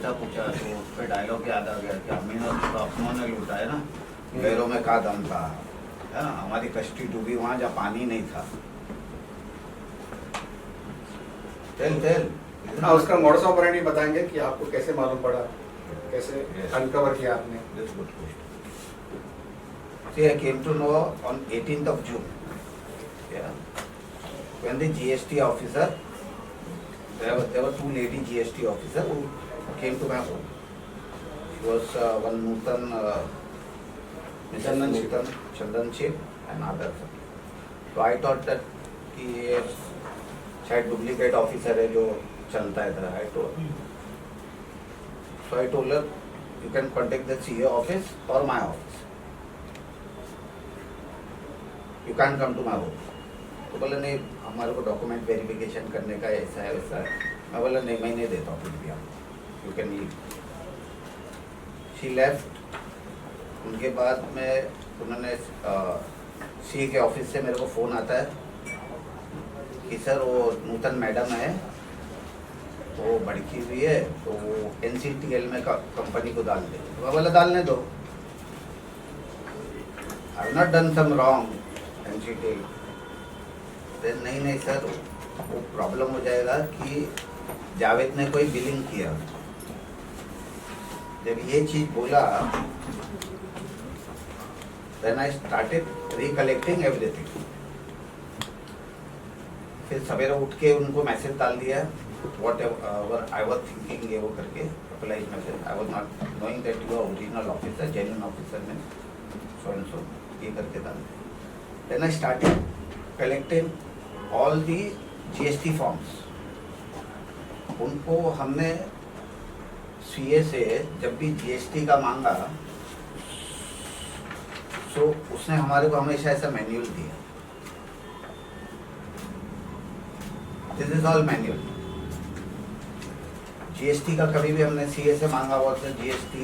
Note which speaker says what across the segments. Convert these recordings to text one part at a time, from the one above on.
Speaker 1: ऐसा पूछा तो उस पर डायलॉग याद आ गया कि अमीनों तो अपनों ने लूटा है ना, पैरों में का दम था, है ना। हमारी कश्ती डूबी वहाँ जहाँ पानी नहीं था। तेल
Speaker 2: हाँ, उसका मोडस ऑपरेंडी बताएंगे कि आपको कैसे मालूम पड़ा, कैसे अनकवर किया आपने?
Speaker 1: That's good question. See, I came to know on 18th of June. Yeah. When the GST officer, there were two lady GST officers who came to my home. She was one Nutan, Mrs. Chandan Chip and others. So I thought that कि ये शायद duplicate officer है जो चलता है था। So I told her, you can contact the CA office or my office. You can't come to my home. तो बोला नहीं, हमारे को डॉक्यूमेंट वेरिफिकेशन करने का ऐसा है वैसा है। मैं बोला नहीं, मैं नहीं देता हूँ कुछ भी आपको, you can leave. She left. उनके बाद में उन्होंने CA के ऑफिस से मेरे को फ़ोन आता है कि सर वो नूतन मैडम है, वो भड़की हुई है, तो वो NCTL में कंपनी को डाल दे। तो मैं बोला डालने दो, I have not done some wrong NCTL। नहीं सर, वो प्रॉब्लम हो जाएगा कि जावेद ने कोई बिलिंग किया। जब ये चीज़ बोला, then I started recollecting everything. फिर सवेरे उठ के उनको मैसेज डाल दिया, whatever I was thinking ये वो करके applied message. I was not knowing that you are original officer, genuine officer में so and so ये करके डाल दिया। Then I started collecting all the GST forms. उनको हमने CA से जब भी GST का मांगा, तो उसने हमारे को हमेशा ऐसा मैन्युअल दिया। This is all manual. GST का कभी भी हमने CA से मांगा हुआ तो GST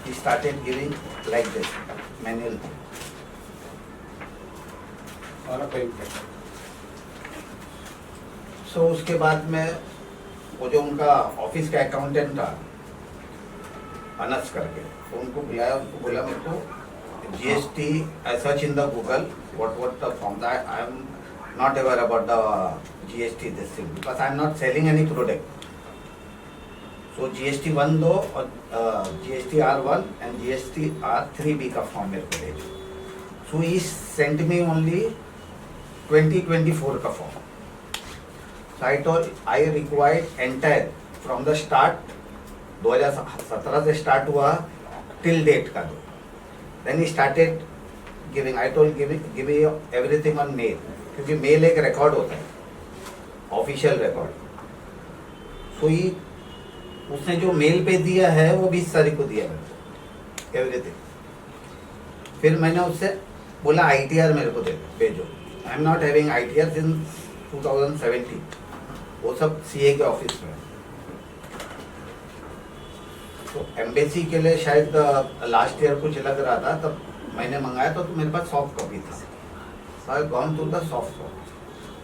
Speaker 1: he started giving like this manual. So उसके बाद में वो जो उनका ऑफिस का अकाउंटेंट था अनस करके, तो उनको बुलाया, उनको बोला मेरे को GST I search in the Google what the form that I am not aware about the GST this thing because I am not selling any product. So GST 1 दो और GST R1 and GST R3B का form मेरे को भेजो। So he sent me only 2024 का form. So I told I required entire from the start 2017 से start हुआ till date का दो। Then he started giving. I told give everything on mail क्योंकि मेल एक रिकॉर्ड होता है, ऑफिशियल रिकॉर्ड। सो ही उसने जो मेल पे दिया है वो 20 तारीख को दिया मेरे को एवरीथिंग। फिर मैंने उससे बोला ITR मेरे को दे भेजो। I am not having ITR since 2017, वो सब CA के ऑफिस में। तो एम्बेसी के लिए शायद लास्ट ईयर कुछ लग रहा था, तब मैंने मंगाया तो मेरे पास सॉफ्ट कॉपी था। So I gone to the soft copy.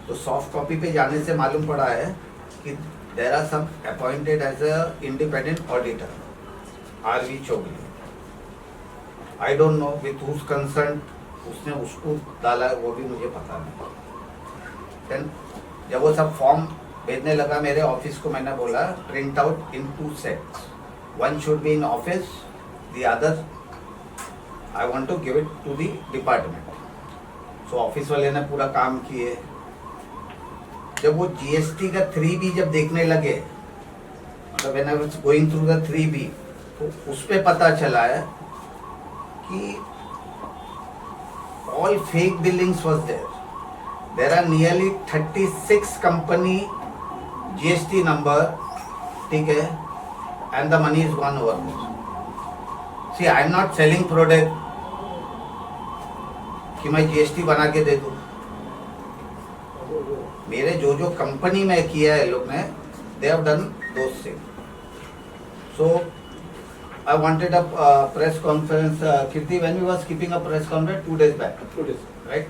Speaker 1: तो सॉफ्ट कॉपी पे जाने से मालूम पड़ा है कि there are some appointed as a independent auditor, RV चौगली। I don't know with whose consent उसने उसको डाला, वो भी मुझे पता नहीं। Then जब वो सब फॉर्म भेजने लगा मेरे ऑफिस को, मैंने बोला print out in 2 sets. One should be in office, the other I want to give it to the department. So office वाले ने पूरा काम किए। जब वो GST का 3B जब देखने लगे, मतलब when I was going through the 3B, तो उस पे पता चला है कि all fake billings was there. There are nearly 36 company GST number, ठीक है, and the money is gone over there. See, I am not selling product कि मैं GST बना के दे दूँ। मेरे जो कंपनी में किया है लोग ने, they have done those things. So I wanted a press conference, Kirti, when we was keeping a press conference 2 days back.
Speaker 2: 2 days.
Speaker 1: Right?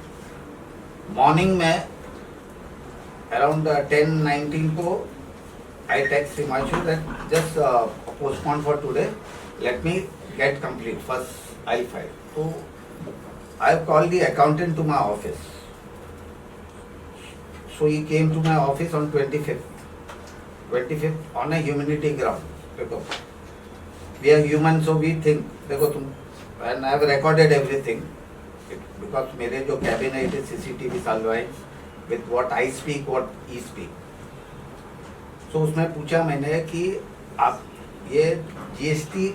Speaker 1: Morning में around 10-19 को I text Himanshu that just postpone for today. Let me get complete. First, I'll file. So, I have called the accountant to my office. So he came to my office on 25th. 25th on a humanity ground. देखो, we are human, so we think. देखो तुम, and I have recorded everything because मेरे जो cabin है, it is CCTV salvage with what I speak, what he speak. So उसमें पूछा मैंने कि आप ये GST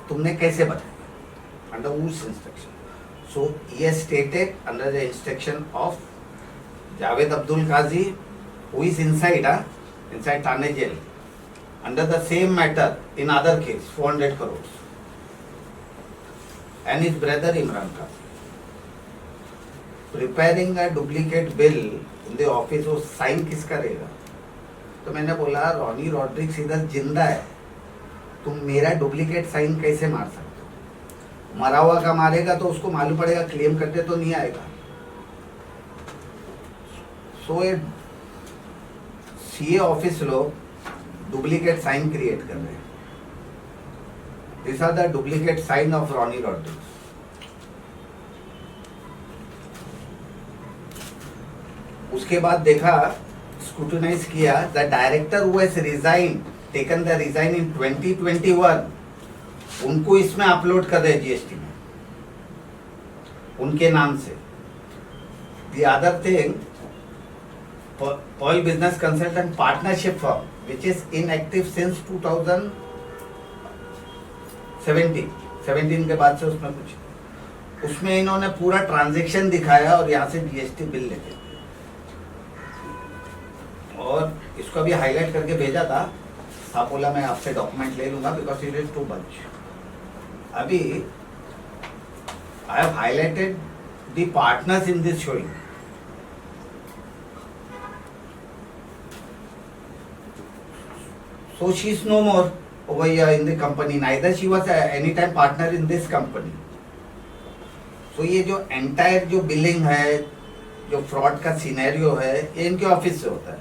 Speaker 1: तुमने कैसे बताया under whose instruction. So he has stated under the instruction of Javed Abdul Qazi, who is inside Thane jail under the same matter in other case 400 crores, and his brother Imran Khan preparing a duplicate bill in the office. वो sign किस करेगा? तो मैंने बोला Ronnie Rodrigues इधर जिंदा है, तुम मेरा डुप्लीकेट साइन कैसे मार सकते हो? मरा हुआ का मारेगा तो उसको मालूम पड़ेगा, क्लेम करते तो नहीं आएगा. सो ये सीए ऑफिस लोग डुप्लीकेट साइन क्रिएट कर रहे हैं. This are the duplicate sign of Ronnie Rodricks. उसके बाद देखा, स्क्रूटिनाइज किया, the director who has resign taken the resign in 2021, उनको इसमें अपलोड कर रहे जीएसटी में उनके नाम से. The other thing, Pearl Business Consultant Partnership Firm, which is inactive since 2017 के बाद से उसमें कुछ, उसमें इन्होंने पूरा ट्रांजैक्शन दिखाया और यहाँ से जीएसटी बिल लेके, और इसको अभी हाईलाइट करके भेजा था. आप बोला मैं आपसे डॉक्यूमेंट ले लूंगा because it is too much. अभी I have highlighted the partners in this showing. So she is no more over here in the company. Neither she was any time partner in this company. So ये जो entire जो billing है, जो fraud का scenario है, ये इनके office से होता है.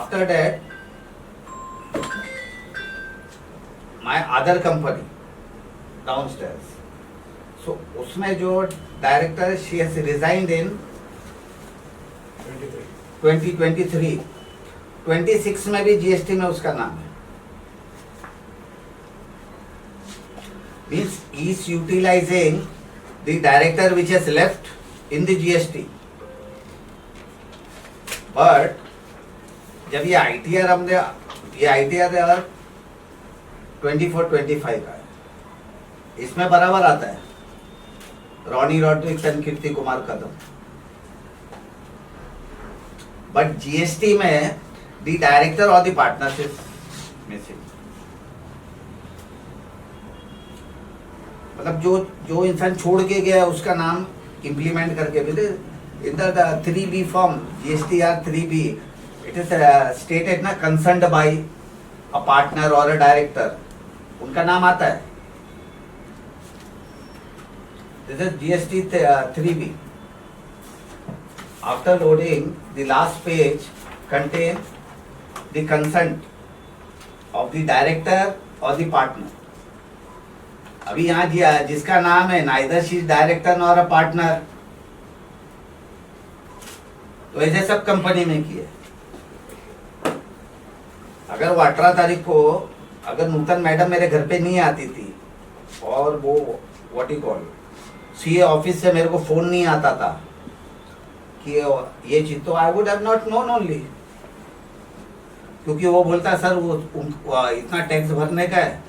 Speaker 1: After that, my other company downstairs. So उसमें जो डायरेक्टर है, she has resigned in 2023. 26 में भी जीएसटी में उसका नाम है. Means he is utilizing the director which has left in the GST. But जब ये ITR हमने, ये ITR 24-25 का है, इसमें बराबर आता है Ronnie Rodricks and Kirti Kumar Kadam. But GST में द डायरेक्टर और द पार्टनरशिप मिसिंग. मतलब जो इंसान छोड़ के गया है उसका नाम इम्प्लीमेंट करके भी in the 3B form, GSTR 3B, it is stated ना, कंसर्न्ड बाय अ पार्टनर और अ डायरेक्टर, उनका नाम आता है. This is GST 3B. After loading, the last page contains the consent of the director or the partner. अभी यहाँ जिसका नाम है neither she is director nor a partner, तो ऐसे सब कंपनी में किए. अगर वो 18 तारीख को अगर नूतन मैडम मेरे घर पे नहीं आती थी और वो what you call CA office से मेरे को फोन नहीं आता था कि ये चीज, तो I would have not known only. क्योंकि वो बोलता सर वो इतना टैक्स भरने का है,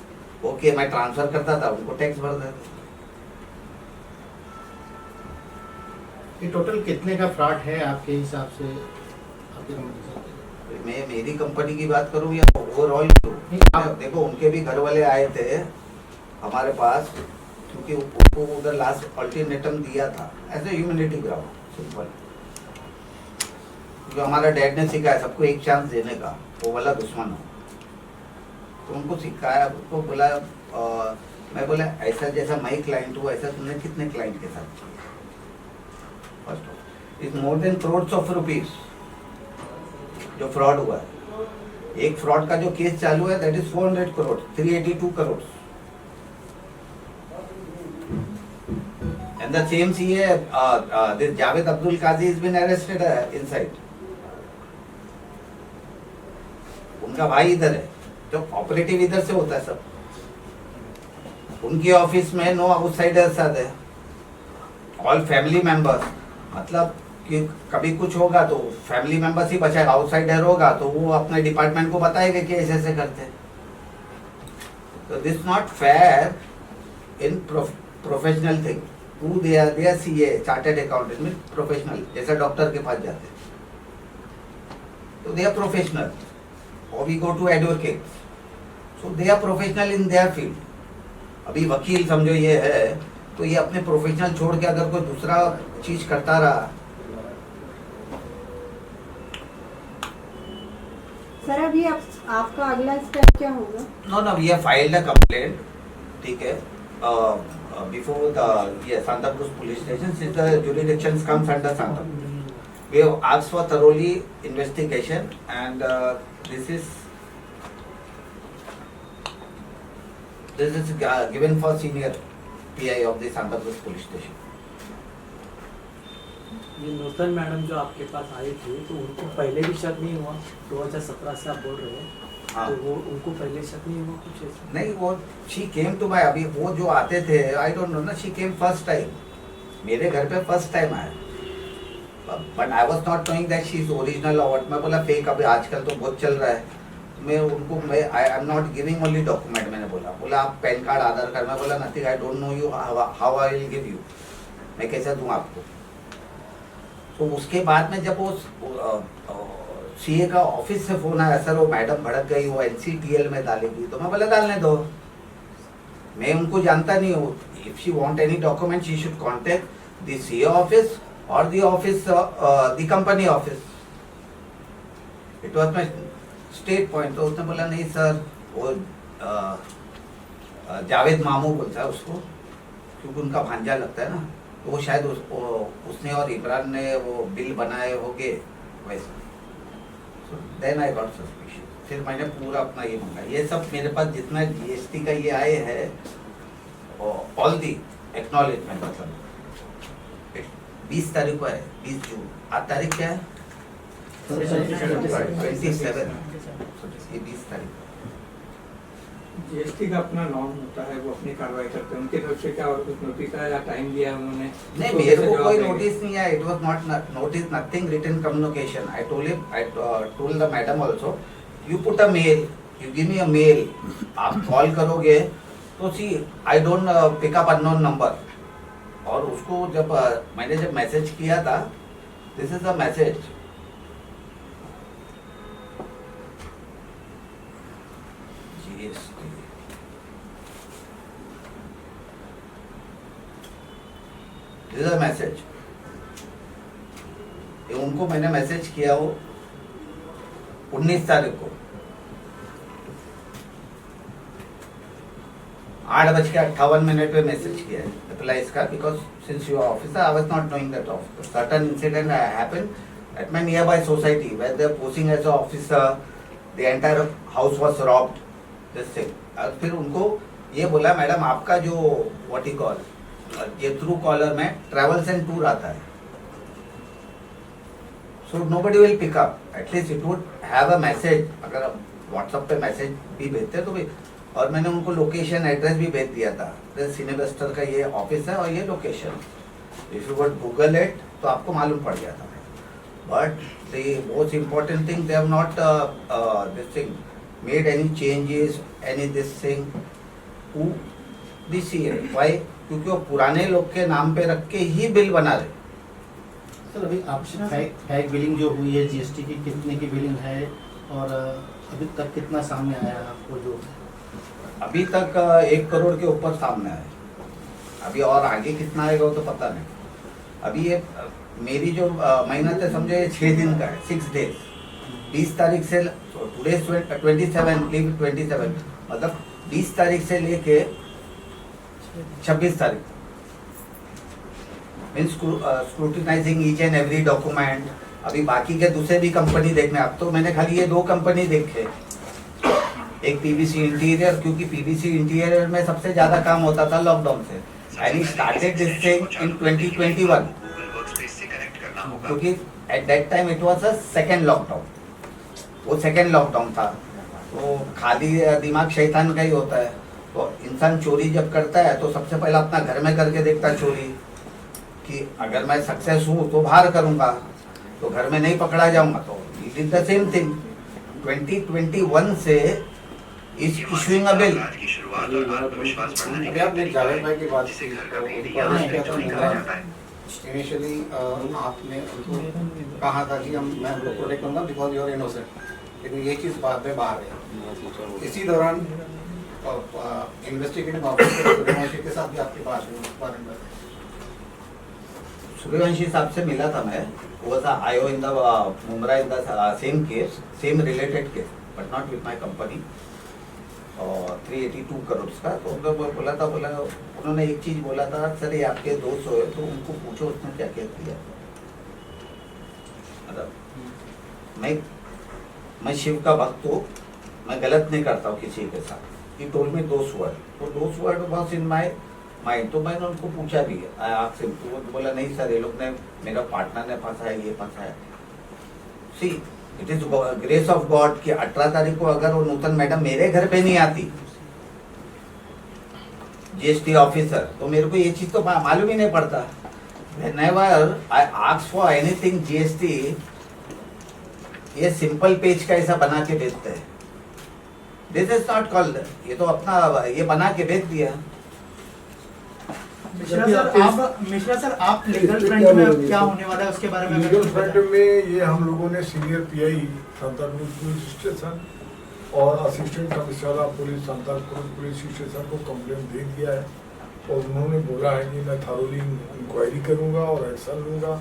Speaker 1: ओके मैं ट्रांसफर करता था, उनको टैक्स भर देता.
Speaker 3: ये टोटल कितने का फ्रॉड है आपके हिसाब से आपकी कंपनी से?
Speaker 1: मैं मेरी कंपनी की बात करूं या ओवरऑल? देखो उनके भी घर वाले आए थे हमारे पास, क्योंकि उनको उधर लास्ट अल्टीमेटम दिया था as a humanity ground, simple. जो हमारा डैड ने सिखाया सबको एक चांस देने का, वो वाला दुश्मन हो, तो उनको सिखाया. उनको बोला मैं बोला ऐसा जैसा मैं क्लाइंट हूँ ऐसा तुमने कितने क्लाइंट के साथ किया. First of is more than crores of rupees जो फ्रॉड हुआ है। एक फ्रॉड का जो केस चालू है that is 400 crore, 382 crore. And the same CA this Javed Abdul Kazi is been arrested inside. उनका भाई इधर है, तो ऑपरेटिव इधर से होता है सब। उनकी ऑफिस में नो आउटसाइडर्स आते हैं, ऑल फैमिली मेंबर्स। मतलब कि कभी कुछ होगा तो फैमिली मेंबर्स ही बचाएगा, आउटसाइडर होगा तो वो अपने डिपार्टमेंट को बताएगा कि ऐसे ऐसे करते हैं। तो this not fair in professional thing. Who they are CA, chartered accountant में प्रोफेशनल, जैसे डॉक्टर के पास जाते हैं तो दे आर प्रोफेशनल, और we go to advocate, so they are professional in their field. अभी वकील समझो ये है, तो ये अपने प्रोफेशनल छोड़ के अगर कोई दूसरा चीज करता रहा।
Speaker 4: सर अभी आपका अगला स्टेप क्या होगा?
Speaker 1: No no, we have filed a complaint, ठीक है, before the Santacruz police station, since the jurisdiction comes under Santa. We have asked for thoroughly investigation, and this is given for senior PI of the Santacruz police station.
Speaker 5: ये नूतन madam जो आपके पास आई थी तो उनको पहले भी शक नहीं हुआ? 2017 से आप बोल रहे हैं,
Speaker 1: हाँ।
Speaker 5: तो वो उनको पहले शक नहीं हुआ कुछ ऐसा?
Speaker 1: नहीं, वो she came to my, अभी वो जो आते थे I don't know ना, she came first time, मेरे घर पे फर्स्ट टाइम आया, but I was not knowing that she is original और व्हाट। मैं बोला फेक, अभी आजकल तो बहुत चल रहा है। मैं उनको I am not giving only document, मैंने बोला आप पैन कार्ड, आधार कार्ड। मैं बोला nothing, I don't know you, how I will give you, मैं कैसे दूं आपको। तो उसके बाद में जब वो सीए का ऑफिस से फोन आया, सर वो मैडम भड़क गई, वो NCTL में डालेगी, तो मैं बोला डालने दो, मैं उनको जानता नहीं हूँ। If she want any document she should contact the CA office और the office, the company office. It was my state point. तो उसने बोला नहीं सर, वो जावेद मामू बोलता है उसको, क्योंकि उनका भांजा लगता है ना, तो वो शायद उसने और इमरान ने वो बिल बनाए होंगे वैसे। So then I got suspicious. फिर मैंने पूरा अपना ये मंगा, ये सब मेरे पास जितना GST का ये आए है, ऑल दी एक्नॉलेजमेंट, मतलब 20 तारीख को है, 20 जून। आज तारीख क्या है? 27, ये 20 तारीख।
Speaker 6: जीएसटी का अपना नॉर्म होता है, वो अपनी कार्रवाई करते हैं। उनके तरफ से क्या और कुछ नोटिस आया या टाइम दिया है उन्होंने?
Speaker 1: नहीं,
Speaker 6: तो
Speaker 1: मेरे
Speaker 6: कैसे
Speaker 1: को
Speaker 6: जवाब
Speaker 1: कोई
Speaker 6: देंगे?
Speaker 1: नोटिस नहीं आया। It was not notice, nothing written communication. I told the madam also, you put a mail, you give me a mail, आप कॉल करोगे तो see I don't pick up unknown number. और उसको जब मैंने जब मैसेज किया था, this is the message, GST, this is the message. उनको मैंने मैसेज किया वो 19 तारीख को 8:58 पे मैसेज किया है रिप्लाई का, because since you officer I was not knowing that of certain incident happened at my near by society where they are posting as a officer, the entire house was robbed, this thing. फिर उनको ये बोला, madam आपका जो what you call ये through caller में travels and tour आता है, so nobody will pick up, at least it would have a message. अगर आप व्हाट्सएप पे मैसेज भी भेजते तो भी, और मैंने उनको लोकेशन एड्रेस भी भेज दिया था, सिनेबस्टर का ये ऑफिस है और ये location, if you would Google it तो आपको मालूम पड़ जाता है। But the most important thing, they have not this thing made any changes, any this thing to this year. Why? क्योंकि वो पुराने लोग के नाम पे रख के ही बिल बना रहे।
Speaker 3: सर अभी आपसे फैक बिलिंग जो हुई है GST की, कितने की बिलिंग है और अभी तक कितना सामने आया है आपको? जो
Speaker 1: अभी तक 1 करोड़ के ऊपर सामने आए, अभी और आगे कितना आएगा वो तो पता नहीं। अभी ये मेरी जो महीना से समझो ये 6 दिन का है, 6 डेज, 20 तारीख से, टुडे 27, लीव 27, मतलब 20 तारीख से लेके 26 तारीख means scrutinising each and every document. अभी बाकी के दूसरे भी कंपनी देखने, अब तो मैंने खाली ये 2 कंपनी देखे, एक पीवीसी इंटीरियर, क्योंकि पीवीसी इंटीरियर में सबसे ज्यादा काम होता था लॉकडाउन से, and he started this thing in 2021, क्योंकि at that time it was a second lockdown, वो सेकेंड लॉकडाउन था। तो खाली दिमाग शैतान का ही होता है। तो इंसान चोरी जब करता है तो सबसे पहले अपना घर में करके देखता है चोरी, कि अगर मैं सक्सेस हूँ तो बाहर करूँगा, तो घर में नहीं पकड़ा जाऊंगा। तो it is the same thing. 2021 से इज इशूइंग अ बिल।
Speaker 2: अभी आपने जावेद भाई की बात की, तो उनको अरेस्ट किया था मुंद्रा। इनिशियली आपने उनको कहा था कि मैं उनको प्रोटेक्ट करूंगा बिकॉज यू आर इनोसेंट, लेकिन ये चीज़ बाद में बाहर है। इसी दौरान इन्वेस्टिगेटिंग ऑफिसर सूर्यवंशी के साथ भी आपकी बात हुई, उस बारे में बताइए।
Speaker 1: सूर्यवंशी साहब से मिला था मैं, was IO in the Mumbai in the same case, same related case, but not with my company, और 382 करोड़ का। तो उन्होंने उन्होंने एक चीज बोला था, सर ये आपके दोस्त हो तो उनको पूछो उसने क्या क्या किया। मतलब मैं शिव का भक्त हूँ, मैं गलत नहीं करता हूँ किसी के साथ। He told me those words, तो those words was in my mind। तो मैंने उनको पूछा भी आपसे, वो बोला नहीं सर ये लोग ने मेरा पार्टनर ने फंसा है, ये फंसा है। See it is grace of God कि 18 तारीख को अगर वो नूतन मैडम मेरे घर पे नहीं आती जीएसटी ऑफिसर, तो मेरे को ये चीज तो मालूम ही नहीं पड़ता। Whenever I ask for anything GST, ये सिंपल पेज का ऐसा बना के भेजते हैं। दिस इज नॉट कॉल्ड, ये तो अपना ये बना के भेज दिया।
Speaker 3: मिश्रा सर आप लीगल फ्रंट में क्या होने वाला है उसके बारे में?
Speaker 7: लीगल फ्रंट में ये हम लोगों ने senior PI Santacruz police station और assistant commissioner of police Santacruz police station को कंप्लेंट दे दिया है, और उन्होंने बोला है कि मैं थॉरोली इंक्वायरी करूंगा और एक्शन लूंगा,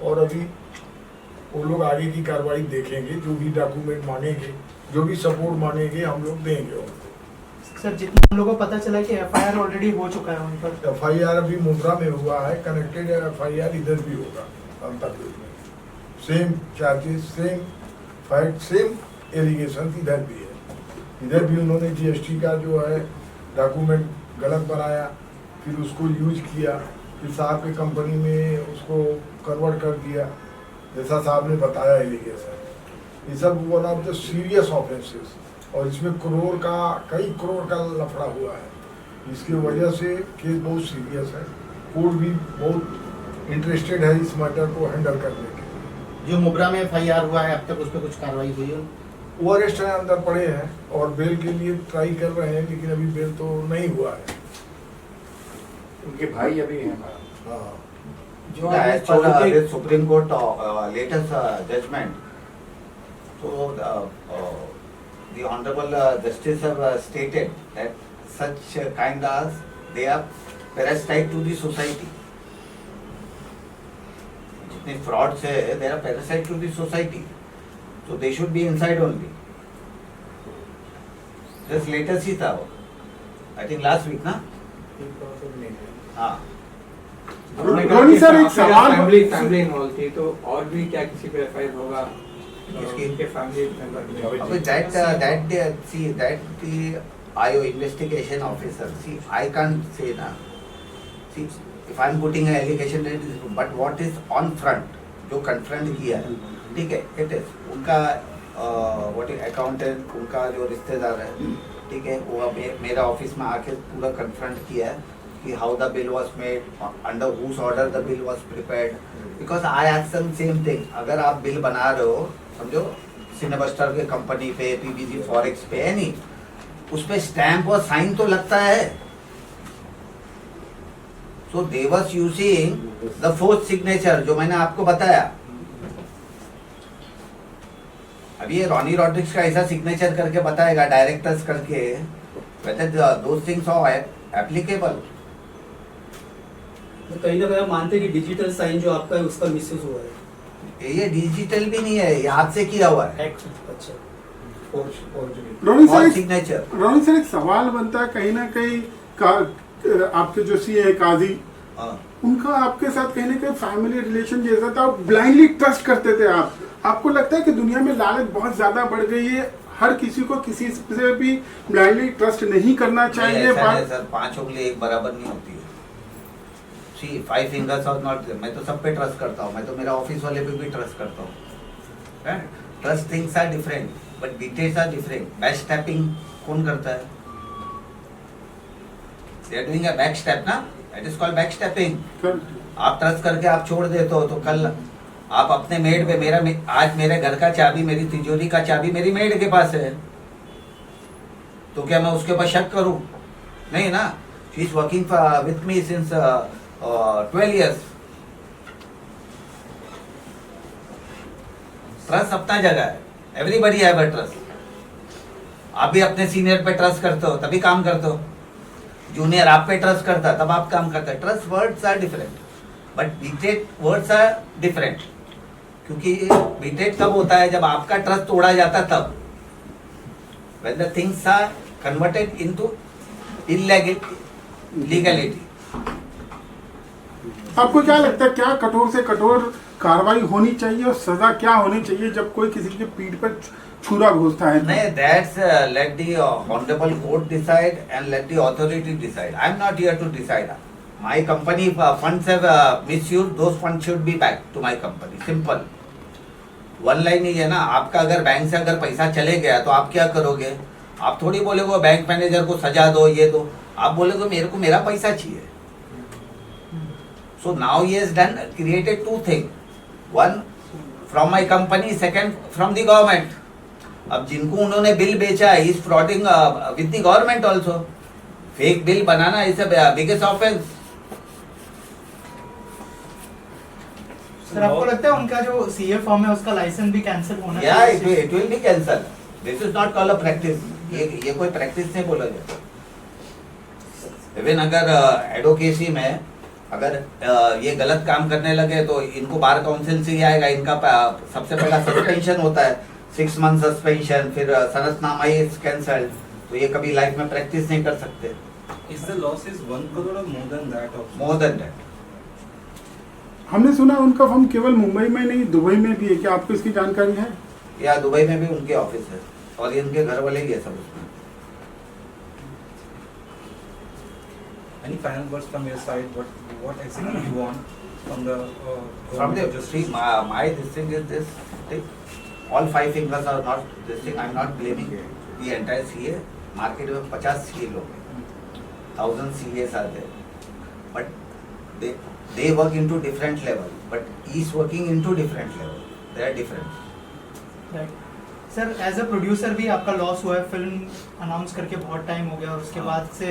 Speaker 7: और अभी वो लोग आगे की कार्रवाई देखेंगे। जो भी डॉक्यूमेंट मांगेंगे, जो भी सपोर्ट मांगेंगे, हम लोग देंगे उनको।
Speaker 3: सर जितना हम लोगों को पता चला कि एफआईआर ऑलरेडी हो चुका है उन पर।
Speaker 7: एफआईआर अभी मुंद्रा में हुआ है, कनेक्टेड एफआईआर इधर भी होगा सांताक्रूज में। Same charges, same fact, same allegation इधर भी है। इधर भी उन्होंने जीएसटी का जो है डॉक्यूमेंट गलत बनाया, फिर उसको यूज किया, फिर साहब के कंपनी में उसको कन्वर्ट कर दिया, जैसा साहब ने बताया एलिगेशन। ये सब one of the serious offences, और इसमें कई करोड़ का लफड़ा हुआ है। इसकी वजह से केस बहुत सीरियस है। कोर्ट भी बहुत इंटरेस्टेड है इस मैटर को हैंडल करने के लिए।
Speaker 3: जो मुब्रा में एफआईआर हुआ है अब तक उस पर कुछ कार्रवाई हुई है?
Speaker 7: वो अरेस्ट है, अंदर पड़े हैं और बेल के लिए ट्राई कर रहे हैं, लेकिन अभी बेल तो नहीं हुआ है।
Speaker 2: उनके भाई अभी हैं।
Speaker 7: हाँ,
Speaker 5: जो
Speaker 1: as per the Supreme Court latest judgment, so the Honorable Justice have stated that such kind as they are parasite to the society. जितने frauds है, they are parasite to the society, so they should be inside only. Just latest ही था वो, I think last week ना? हाँ।
Speaker 6: रोनी sir एक सवाल, family involve थी, तो और भी क्या किसी पे एफआईआर होगा इनके family member?
Speaker 1: Okay, that the IO investigation officer, see, I can't say now. See, if I'm putting an allegation, but what is on front, जो confront किया है, ठीक है, it is उनका what is accountant, उनका जो रिश्तेदार है, ठीक है, वो मेरा ऑफिस में आके पूरा confront किया है कि how the bill was made, under whose order the bill was prepared, because I asked them same thing. अगर आप बिल बना रहे हो, समझो सिनेबस्टर के कंपनी पे, पीबीजी फॉरेक्स पे है नहीं, उस पे स्टैम्प और साइन तो लगता है। So they was using the fourth signature, जो मैंने आपको बताया। अभी ये रॉनी रॉड्रिक्स का ऐसा सिग्नेचर करके बताएगा, डायरेक्टर्स करके, whether those things are applicable.
Speaker 8: तो कहीं ना कहीं आप मानते हैं कि डिजिटल साइन जो आपका है उसका मिसयूज हुआ है?
Speaker 1: ये डिजिटल भी नहीं है, ये हाथ से किया हुआ है।
Speaker 8: अच्छा,
Speaker 9: रोनी सर
Speaker 1: सिग्नेचर।
Speaker 9: एक सवाल बनता है कहीं ना कहीं आपके जो सीए है काजी,
Speaker 1: हाँ।
Speaker 10: उनका आपके साथ कहने का फैमिली रिलेशन जैसा था, ब्लाइंडली ट्रस्ट करते थे आप। आपको लगता है कि दुनिया में लालच बहुत ज्यादा बढ़ गई है, हर किसी को किसी से भी ब्लाइंडली ट्रस्ट नहीं करना चाहिए?
Speaker 1: ऐसा नहीं सर, 5 उंगली एक बराबर नहीं होती है। सी 5 fingers are not, मैं तो सब पे ट्रस्ट करता हूँ, मैं तो मेरा ऑफिस वाले पे भी ट्रस्ट करता हूँ। Trust things are different but details are different. Back stabbing कौन करता है? They are doing a back stab ना, that is called back stabbing. आप ट्रस्ट करके आप छोड़ देते हो तो कल आप अपने मेड पे आज मेरे घर का चाबी, मेरी तिजोरी का चाबी मेरी मेड के पास है, तो क्या मैं उसके ऊपर शक करूं? नहीं ना। She is working with me since 12 years। Trust अपना जगह है, एवरीबडी हैव अ ट्रस्ट। आप भी अपने सीनियर पे ट्रस्ट करते हो तभी काम करते हो, जूनियर आप पे ट्रस्ट करता है तब आप काम करते हैं। Trust words are different but डिटेट वर्ड्स आर डिफरेंट, क्योंकि डिटेट कब होता है? जब आपका ट्रस्ट तोड़ा जाता है तब, when the things are converted into illegality।
Speaker 10: आपको क्या लगता है, क्या कठोर से कठोर कार्रवाई होनी चाहिए और सजा क्या होनी चाहिए जब कोई किसी की पीठ पर छुरा घोंसता है?
Speaker 1: नहीं, that's let the honorable court decide and let the authority decide। I am not here to decide। My company funds have misused, those funds should be back to my company। Simple। One line ही है ना। आपका अगर bank से अगर पैसा चले गया तो आप क्या करोगे? आप थोड़ी बोलोगे बैंक मैनेजर को सजा दो, ये दो। आप बोलोगे मेरे को मेरा पैसा चाहिए। So now he has done created 2 things, one from my company, second from the government। अब जिनको उन्होंने बिल बेचा है, is frauding with the government also. Fake bill banana is a biggest offence.
Speaker 5: Sir आपको लगता है उनका जो सीए फॉर्म है उसका लाइसेंस भी कैंसिल होना
Speaker 1: या it will be cancel. This is not called a practice. ये कोई प्रैक्टिस नहीं बोला जाता। इवन अगर एडवोकेसी में अगर ये गलत काम करने लगे तो इनको बार काउंसिल से ही आएगा। इनका सबसे पहला सस्पेंशन होता है, 6 month सस्पेंशन, फिर सनतनामा इज कैंसल्ड। तो ये कभी लाइफ में प्रैक्टिस नहीं कर सकते।
Speaker 9: Is the loss is 1 crore or more than that?
Speaker 1: More than that.
Speaker 10: हमने सुना उनका फर्म केवल मुंबई में नहीं दुबई में भी है, क्या आपको इसकी जानकारी है?
Speaker 1: या दुबई में भी उनके ऑफिस है और ये इनके घर वाले ही है सब उसमें।
Speaker 9: Any final words from your side? What exactly you want from the
Speaker 1: From the
Speaker 9: justice?
Speaker 1: see, my this thing is this thing. All 5 fingers are not this thing। I'm not blaming the entire CA। Market में 50 CA लोग हैं, 1000 CAs are there, but they work into different level, but he is working into different level। They are different।
Speaker 5: Sir as a producer भी आपका loss हुआ है, film announce करके बहुत time हो गया और उसके बाद से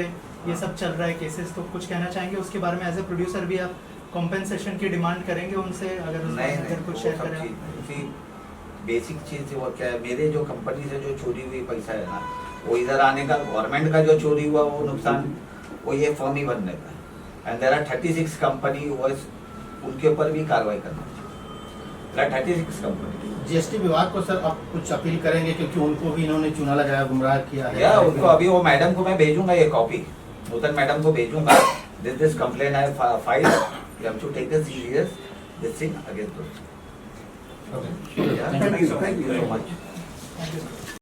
Speaker 5: ये सब चल रहा है केसेस, तो कुछ कहना चाहेंगे उसके बारे में? एज अ प्रोड्यूसर भी आप कॉम्पेंसेशन की डिमांड करेंगे उनसे? अगर उस बारे में अगर कुछ शेयर करें।
Speaker 1: बेसिक चीज वो क्या है, मेरे जो कंपनी से जो चोरी हुई पैसा है ना, वो इधर आने का, गवर्नमेंट का जो चोरी हुआ वो नुकसान वो ये फर्म ही बनने का। एंड देयर आर 36 कंपनी, उनके ऊपर भी कार्रवाई करना चाहिए। 36 कंपनी।
Speaker 3: जीएसटी विभाग को सर आप कुछ अपील करेंगे, क्योंकि उनको भी इन्होंने चुना लगाया, गुमराह किया है?
Speaker 1: या उनको अभी वो मैडम को मैं भेजूंगा, ये कॉपी नूतन मैडम को भेजूंगा। This complain I file, you have to take it serious this thing against those.
Speaker 3: Okay.
Speaker 1: Thank you so much।
Speaker 5: Thank you, sir।